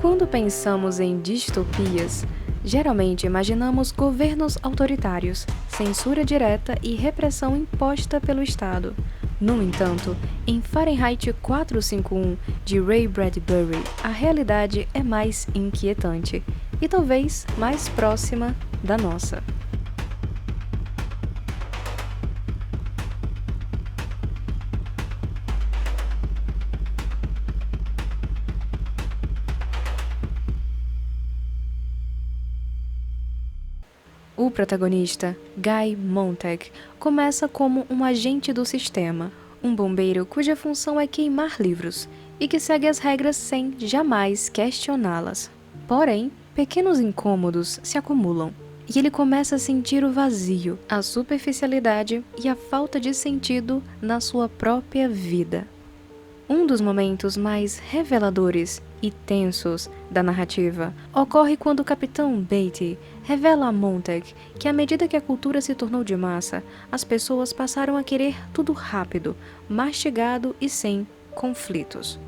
Quando pensamos em distopias, geralmente imaginamos governos autoritários, censura direta e repressão imposta pelo Estado. No entanto, em Fahrenheit 451, de Ray Bradbury, a realidade é mais inquietante e talvez mais próxima da nossa. O protagonista, Guy Montag, começa como um agente do sistema, um bombeiro cuja função é queimar livros e que segue as regras sem jamais questioná-las. Porém, pequenos incômodos se acumulam e ele começa a sentir o vazio, a superficialidade e a falta de sentido na sua própria vida. Um dos momentos mais reveladores e tensos da narrativa ocorre quando o Capitão Beatty revela a Montag que, à medida que a cultura se tornou de massa, as pessoas passaram a querer tudo rápido, mastigado e sem conflitos.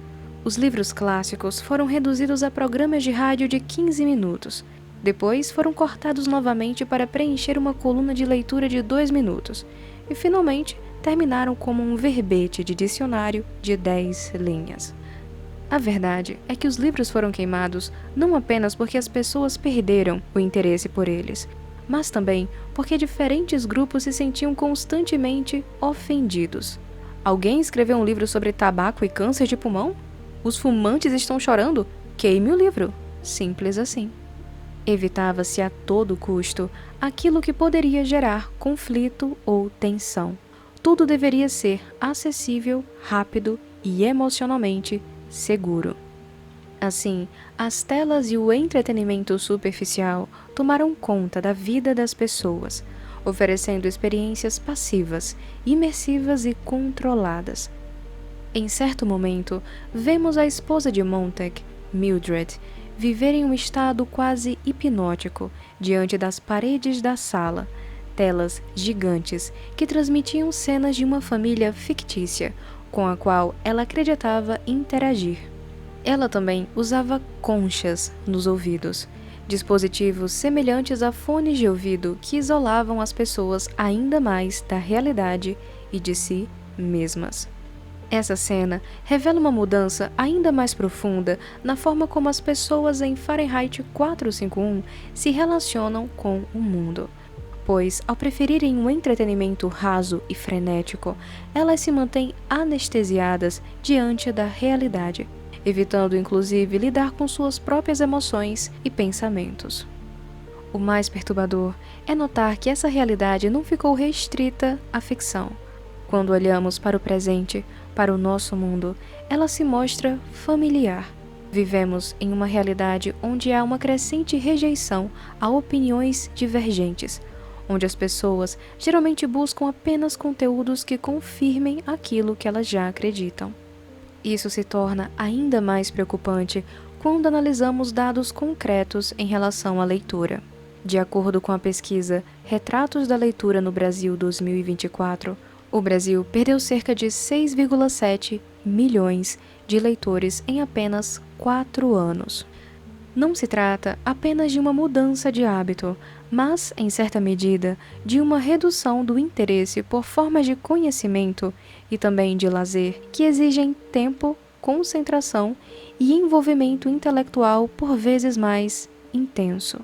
Os livros clássicos foram reduzidos a programas de rádio de 15 minutos. Depois foram cortados novamente para preencher uma coluna de leitura de 2 minutos. E, finalmente, terminaram como um verbete de dicionário de 10 linhas. A verdade é que os livros foram queimados não apenas porque as pessoas perderam o interesse por eles, mas também porque diferentes grupos se sentiam constantemente ofendidos. Alguém escreveu um livro sobre tabaco e câncer de pulmão? Os fumantes estão chorando? Queime o livro. Simples assim. Evitava-se a todo custo aquilo que poderia gerar conflito ou tensão. Tudo deveria ser acessível, rápido e emocionalmente seguro. Assim, as telas e o entretenimento superficial tomaram conta da vida das pessoas, oferecendo experiências passivas, imersivas e controladas. Em certo momento, vemos a esposa de Montag, Mildred, viver em um estado quase hipnótico diante das paredes da sala, telas gigantes que transmitiam cenas de uma família fictícia, com a qual ela acreditava interagir. Ela também usava conchas nos ouvidos, dispositivos semelhantes a fones de ouvido que isolavam as pessoas ainda mais da realidade e de si mesmas. Essa cena revela uma mudança ainda mais profunda na forma como as pessoas em Fahrenheit 451 se relacionam com o mundo. Pois, ao preferirem um entretenimento raso e frenético, elas se mantêm anestesiadas diante da realidade, evitando inclusive lidar com suas próprias emoções e pensamentos. O mais perturbador é notar que essa realidade não ficou restrita à ficção. Quando olhamos para o presente, para o nosso mundo, ela se mostra familiar. Vivemos em uma realidade onde há uma crescente rejeição a opiniões divergentes, onde as pessoas geralmente buscam apenas conteúdos que confirmem aquilo que elas já acreditam. Isso se torna ainda mais preocupante quando analisamos dados concretos em relação à leitura. De acordo com a pesquisa Retratos da Leitura no Brasil 2024, o Brasil perdeu cerca de 6,7 milhões de leitores em apenas 4 anos. Não se trata apenas de uma mudança de hábito, mas, em certa medida, de uma redução do interesse por formas de conhecimento e também de lazer que exigem tempo, concentração e envolvimento intelectual por vezes mais intenso.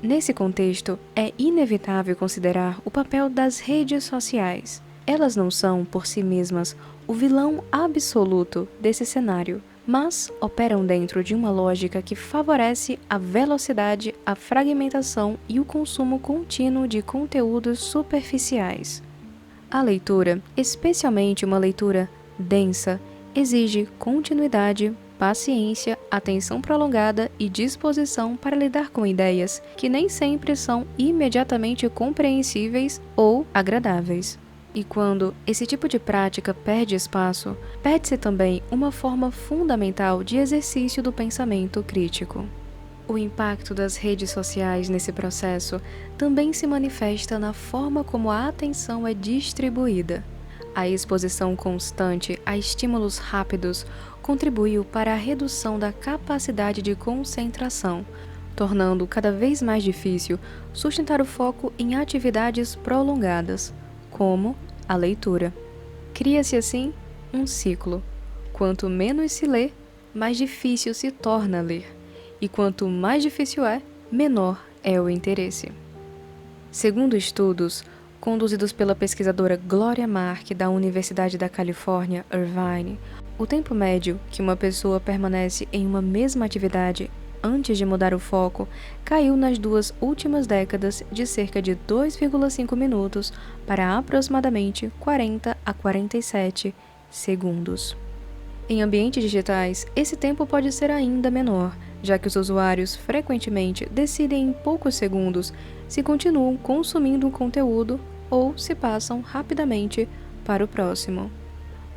Nesse contexto, é inevitável considerar o papel das redes sociais. Elas não são, por si mesmas, o vilão absoluto desse cenário, mas operam dentro de uma lógica que favorece a velocidade, a fragmentação e o consumo contínuo de conteúdos superficiais. A leitura, especialmente uma leitura densa, exige continuidade, paciência, atenção prolongada e disposição para lidar com ideias que nem sempre são imediatamente compreensíveis ou agradáveis. E quando esse tipo de prática perde espaço, perde-se também uma forma fundamental de exercício do pensamento crítico. O impacto das redes sociais nesse processo também se manifesta na forma como a atenção é distribuída. A exposição constante a estímulos rápidos contribuiu para a redução da capacidade de concentração, tornando cada vez mais difícil sustentar o foco em atividades prolongadas, como a leitura. Cria-se assim um ciclo. Quanto menos se lê, mais difícil se torna ler, e quanto mais difícil é, menor é o interesse. Segundo estudos conduzidos pela pesquisadora Gloria Mark da Universidade da Califórnia, Irvine, o tempo médio que uma pessoa permanece em uma mesma atividade antes de mudar o foco caiu nas 2 últimas décadas de cerca de 2,5 minutos para aproximadamente 40 a 47 segundos. Em ambientes digitais, esse tempo pode ser ainda menor, já que os usuários frequentemente decidem em poucos segundos se continuam consumindo um conteúdo ou se passam rapidamente para o próximo.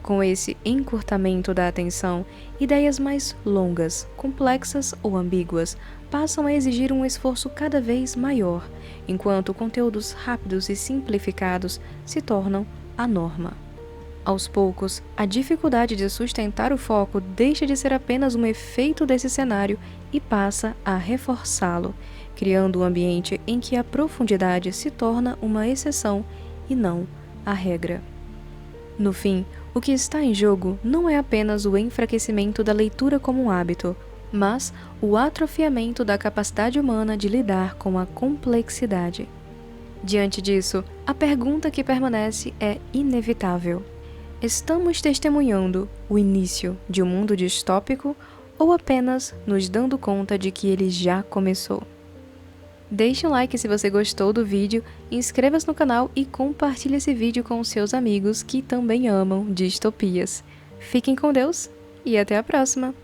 Com esse encurtamento da atenção, ideias mais longas, complexas ou ambíguas passam a exigir um esforço cada vez maior, enquanto conteúdos rápidos e simplificados se tornam a norma. Aos poucos, a dificuldade de sustentar o foco deixa de ser apenas um efeito desse cenário e passa a reforçá-lo, criando um ambiente em que a profundidade se torna uma exceção e não a regra. No fim, o que está em jogo não é apenas o enfraquecimento da leitura como um hábito, mas o atrofiamento da capacidade humana de lidar com a complexidade. Diante disso, a pergunta que permanece é inevitável. Estamos testemunhando o início de um mundo distópico ou apenas nos dando conta de que ele já começou? Deixe um like se você gostou do vídeo, inscreva-se no canal e compartilhe esse vídeo com seus amigos que também amam distopias. Fiquem com Deus e até a próxima!